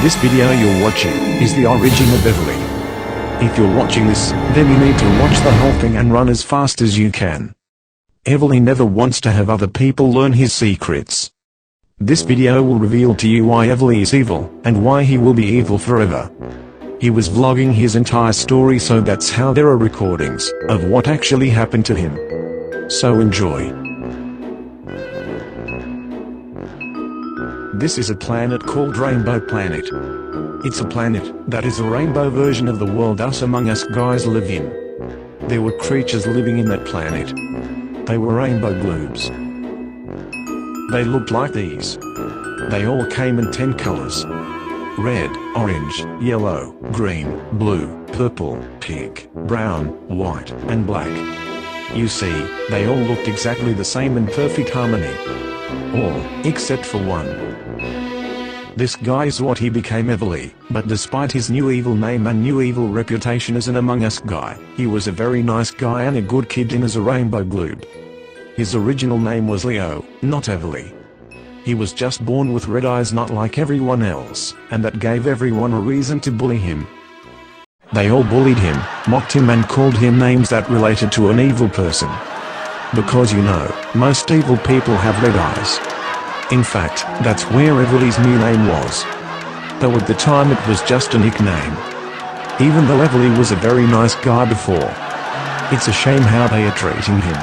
This video you're watching is the origin of Evely. If you're watching this, then you need to watch the whole thing and run as fast as you can. Evely never wants to have other people learn his secrets. This video will reveal to you why Evely is evil, and why he will be evil forever. He was vlogging his entire story, so that's how there are recordings of what actually happened to him. So enjoy. This is a planet called Rainbow Planet. It's a planet that is a rainbow version of the world us Among Us guys live in. There were creatures living in that planet. They were rainbow globes. They looked like these. They all came in 10 colors. Red, orange, yellow, green, blue, purple, pink, brown, white, and black. You see, they all looked exactly the same in perfect harmony. All, except for one. This guy is what he became Evely, but despite his new evil name and new evil reputation as an Among Us guy, he was a very nice guy and a good kid in as a rainbow gloob. His original name was Leo, not Evely. He was just born with red eyes, not like everyone else, and that gave everyone a reason to bully him. They all bullied him, mocked him and called him names that related to an evil person. Because you know, most evil people have red eyes. In fact, that's where Evely's new name was. Though at the time it was just a nickname. Even though Evely was a very nice guy before. It's a shame how they are treating him.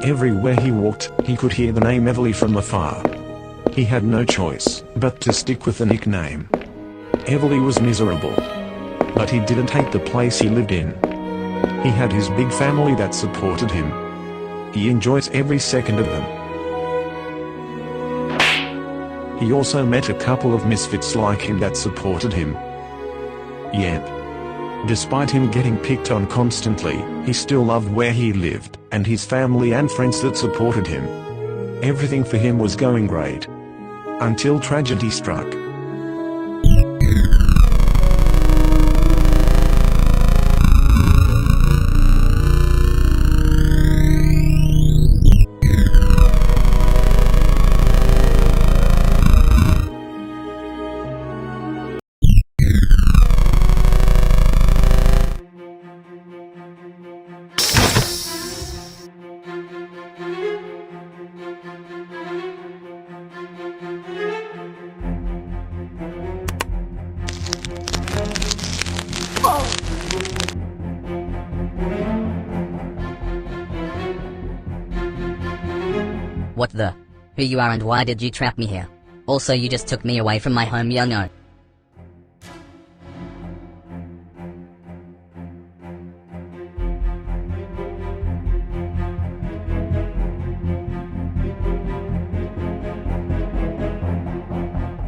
Everywhere he walked, he could hear the name Evely from afar. He had no choice but to stick with the nickname. Evely was miserable. But he didn't hate the place he lived in. He had his big family that supported him. He enjoys every second of them. He also met a couple of misfits like him that supported him. Yep. Despite him getting picked on constantly, he still loved where he lived, and his family and friends that supported him. Everything for him was going great. Until tragedy struck. What the? Who you are and why did you trap me here? Also, you just took me away from my home, you know.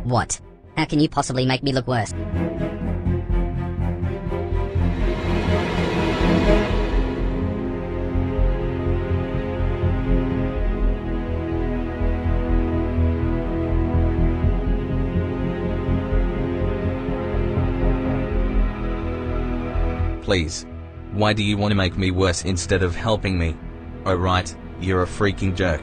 What? How can you possibly make me look worse? Please. Why do you want to make me worse instead of helping me? Oh right, you're a freaking jerk.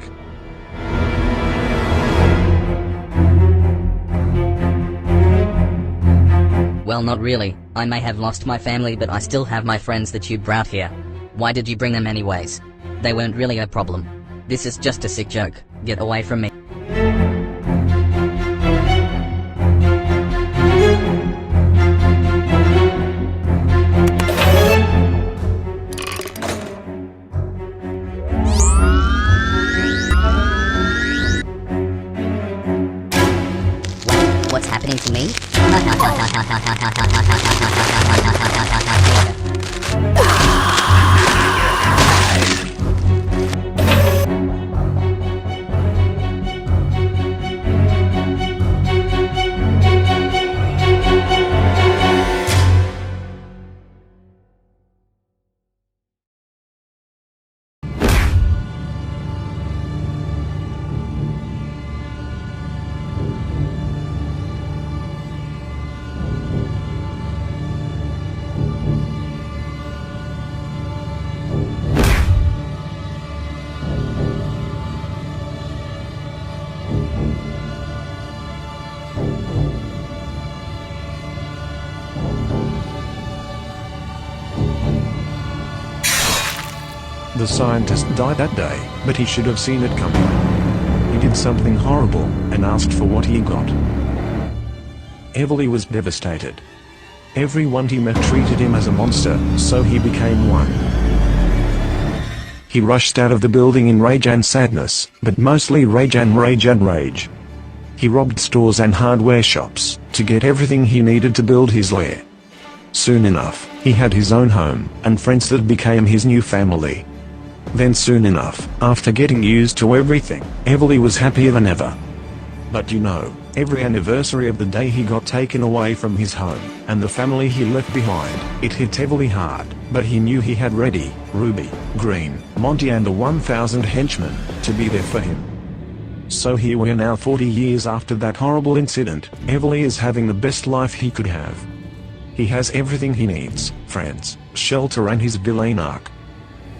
Well, not really. I may have lost my family, but I still have my friends that you brought here. Why did you bring them anyways? They weren't really a problem. This is just a sick joke. Get away from me. What's happening to me? The scientist died that day, but he should have seen it coming. He did something horrible, and asked for what he got. Evely was devastated. Everyone he met treated him as a monster, so he became one. He rushed out of the building in rage and sadness, but mostly rage and rage and rage. He robbed stores and hardware shops, to get everything he needed to build his lair. Soon enough, he had his own home, and friends that became his new family. Then soon enough, after getting used to everything, Evely was happier than ever. But you know, every anniversary of the day he got taken away from his home, and the family he left behind, it hit Evely hard, but he knew he had Reddy, Ruby, Green, Monty and the 1,000 henchmen, to be there for him. So here we are now 40 years after that horrible incident. Evely is having the best life he could have. He has everything he needs, friends, shelter and his villain arc.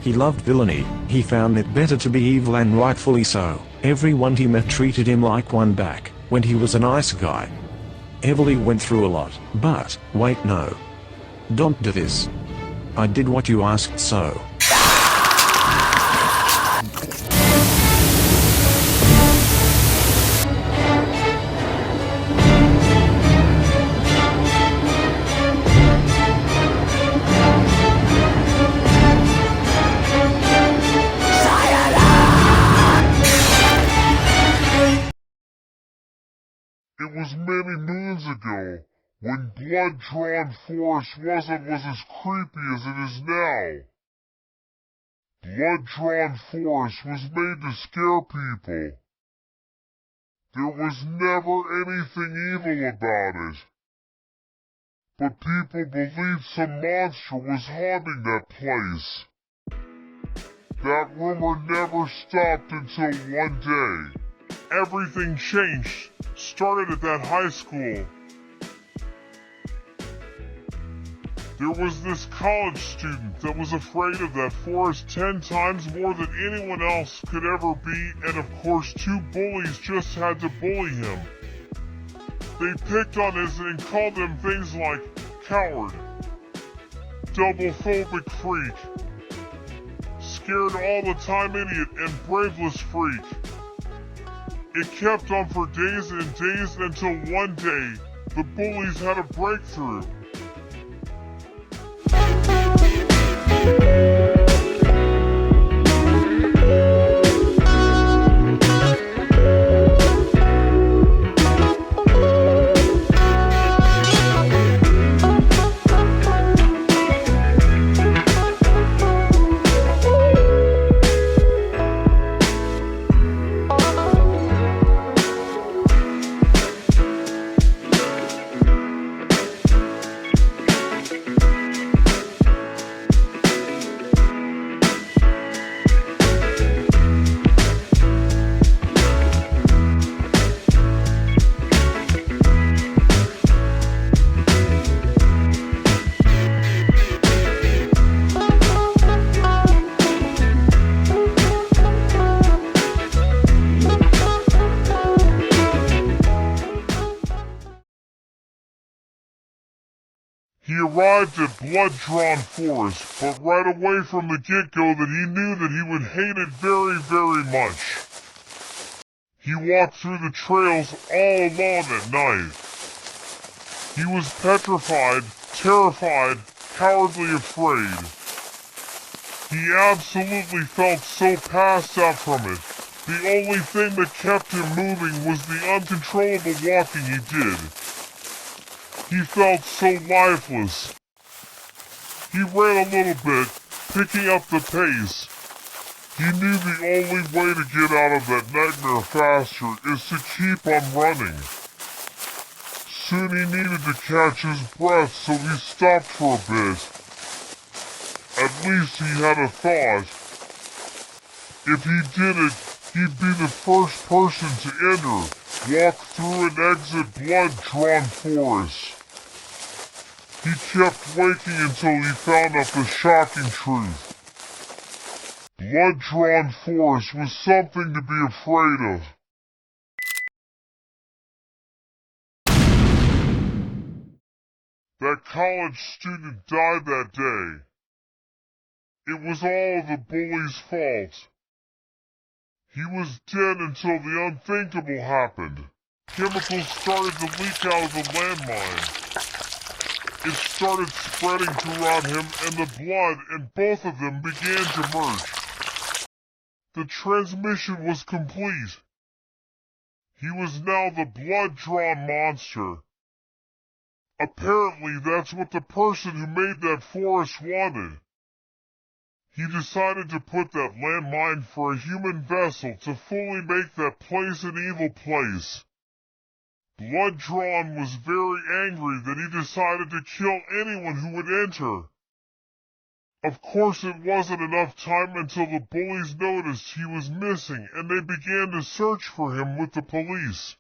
He loved villainy, he found it better to be evil and rightfully so. Everyone he met treated him like one back, when he was a nice guy. Evely went through a lot, but, wait no. Don't do this. I did what you asked so. It was many moons ago, when blood-drawn forest wasn't as creepy as it is now. Blood-drawn forest was made to scare people. There was never anything evil about it. But people believed some monster was haunting that place. That rumor never stopped until one day. Everything changed. Started at that high school. There was this college student that was afraid of that forest 10 times more than anyone else could ever be, and of course 2 bullies just had to bully him. They picked on him and called him things like coward, double-phobic freak, scared all the time idiot, and braveless freak. It kept on for days and days until one day, the bullies had a breakthrough. He arrived at Blood-Drawn Forest, but right away from the get-go that he knew that he would hate it very, very much. He walked through the trails all alone at night. He was petrified, terrified, cowardly afraid. He absolutely felt so passed out from it. The only thing that kept him moving was the uncontrollable walking he did. He felt so lifeless. He ran a little bit, picking up the pace. He knew the only way to get out of that nightmare faster is to keep on running. Soon he needed to catch his breath, so he stopped for a bit. At least he had a thought. If he did it, he'd be the first person to enter, walk through and exit Blood-Drawn Forest. He kept waking until he found out the shocking truth. Blood-Drawn Forest was something to be afraid of. That college student died that day. it was all the bully's fault. He was dead until the unthinkable happened. Chemicals started to leak out of the landmine. It started spreading throughout him, and the blood in both of them began to merge. The transmission was complete. He was now the blood-drawn monster. Apparently, that's what the person who made that forest wanted. He decided to put that landmine for a human vessel to fully make that place an evil place. Blood-drawn was very angry that he decided to kill anyone who would enter. Of course, it wasn't enough time until the bullies noticed he was missing and they began to search for him with the police.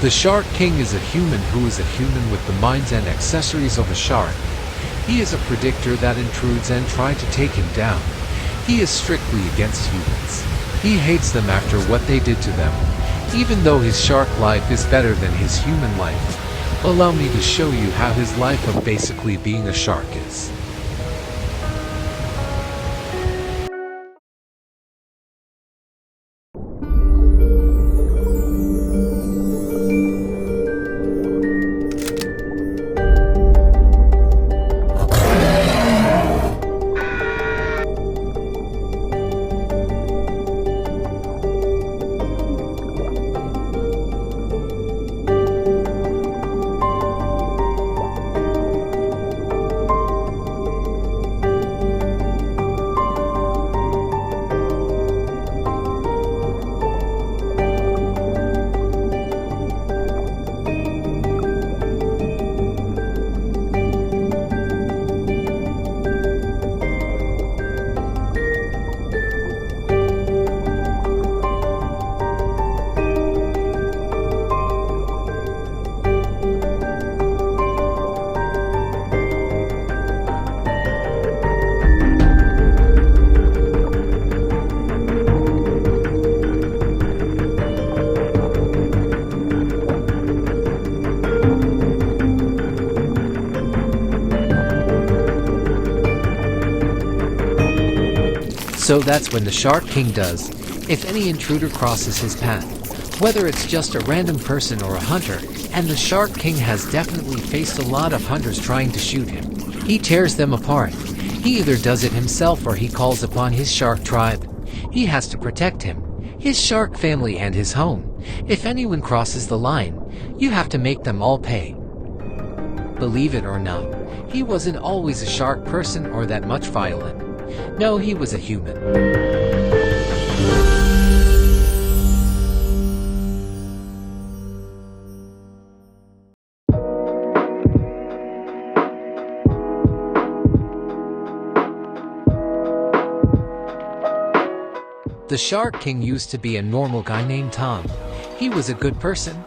The Shark King is a human who is a human with the minds and accessories of a shark. He is a predictor that intrudes and try to take him down. He is strictly against humans. He hates them after what they did to them. Even though his shark life is better than his human life, allow me to show you how his life of basically being a shark is. So that's when the Shark King does. If any intruder crosses his path, whether it's just a random person or a hunter, and the Shark King has definitely faced a lot of hunters trying to shoot him, he tears them apart. He either does it himself or he calls upon his shark tribe. He has to protect him, his shark family and his home. If anyone crosses the line, you have to make them all pay. Believe it or not, he wasn't always a shark person or that much violent. No, he was a human. The Shark King used to be a normal guy named Tom. He was a good person.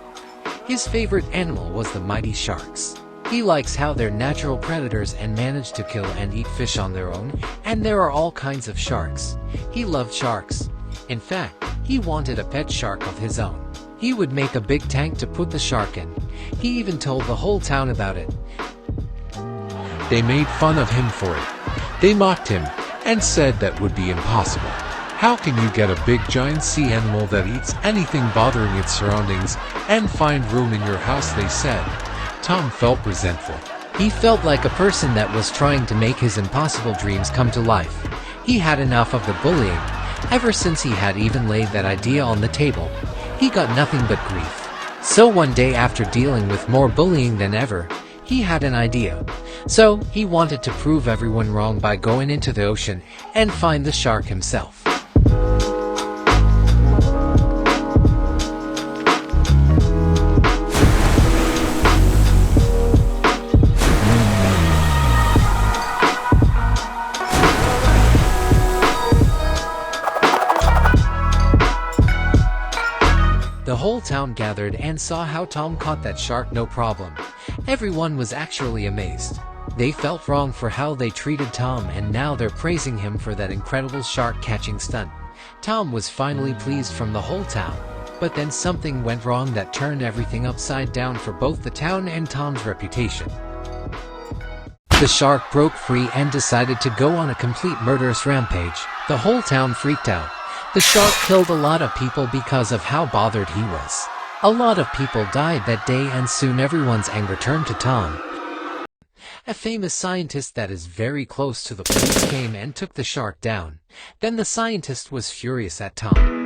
His favorite animal was the mighty sharks. He likes how they're natural predators and manage to kill and eat fish on their own, and there are all kinds of sharks. He loved sharks. In fact, he wanted a pet shark of his own. He would make a big tank to put the shark in. He even told the whole town about it. They made fun of him for it. They mocked him and said that would be impossible. How can you get a big giant sea animal that eats anything bothering its surroundings and find room in your house, they said. Tom felt resentful. He felt like a person that was trying to make his impossible dreams come to life. He had enough of the bullying. Ever since he had even laid that idea on the table, he got nothing but grief. So one day, after dealing with more bullying than ever, he had an idea. So he wanted to prove everyone wrong by going into the ocean and find the shark himself. The whole town gathered and saw how Tom caught that shark no problem. Everyone was actually amazed. They felt wrong for how they treated Tom, and now they're praising him for that incredible shark catching stunt. Tom was finally pleased from the whole town. But then something went wrong that turned everything upside down for both the town and Tom's reputation. The shark broke free and decided to go on a complete murderous rampage. The whole town freaked out. The shark killed a lot of people because of how bothered he was. A lot of people died that day, and soon everyone's anger turned to Tom. A famous scientist that is very close to the place came and took the shark down. Then the scientist was furious at Tom.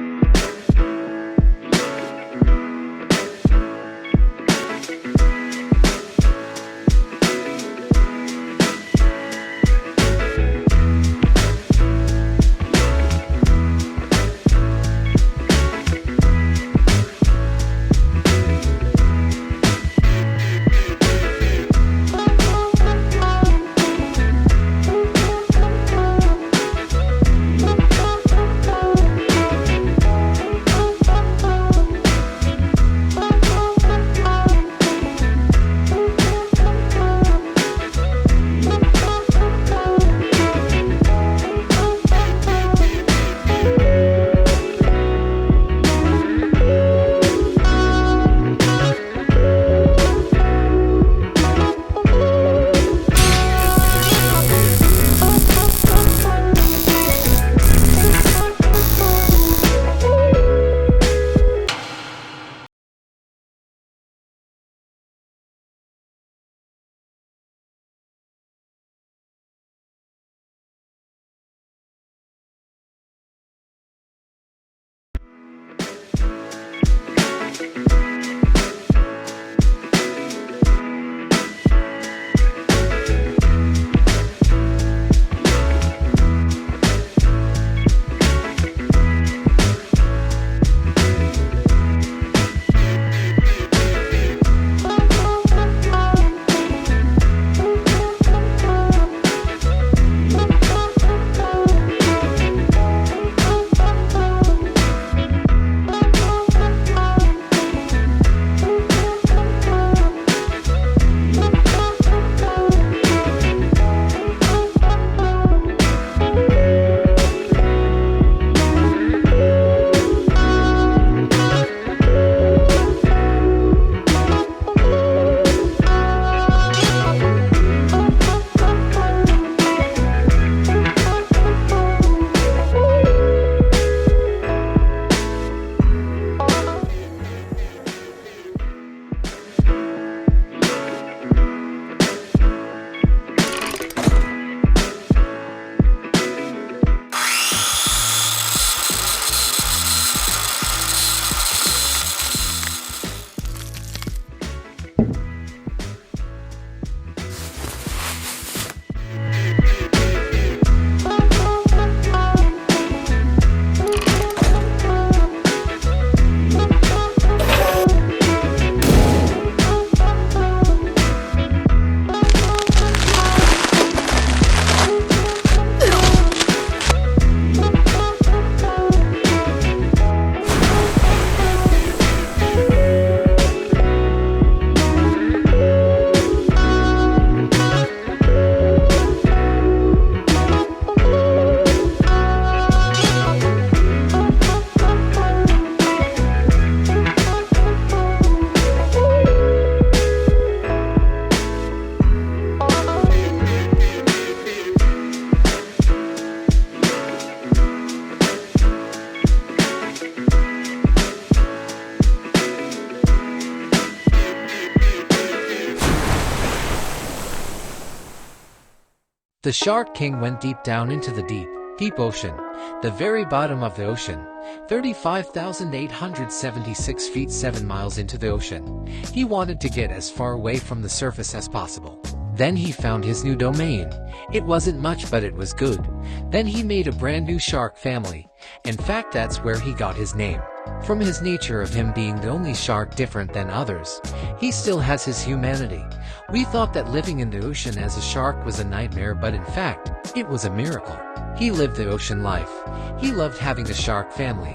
The Shark King went deep down into the deep, deep ocean, the very bottom of the ocean, 35,876 feet 7 miles into the ocean. He wanted to get as far away from the surface as possible. Then he found his new domain. It wasn't much, but it was good. Then he made a brand new shark family. In fact, that's where he got his name. From his nature of him being the only shark different than others, he still has his humanity. We thought that living in the ocean as a shark was a nightmare, but in fact, it was a miracle. He lived the ocean life. He loved having a shark family.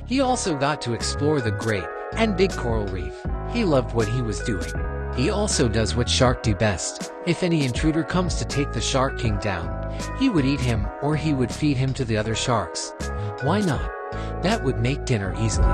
He also got to explore the great and big coral reef. He loved what he was doing. He also does what sharks do best. If any intruder comes to take the Shark King down, he would eat him or he would feed him to the other sharks. Why not? That would make dinner easily.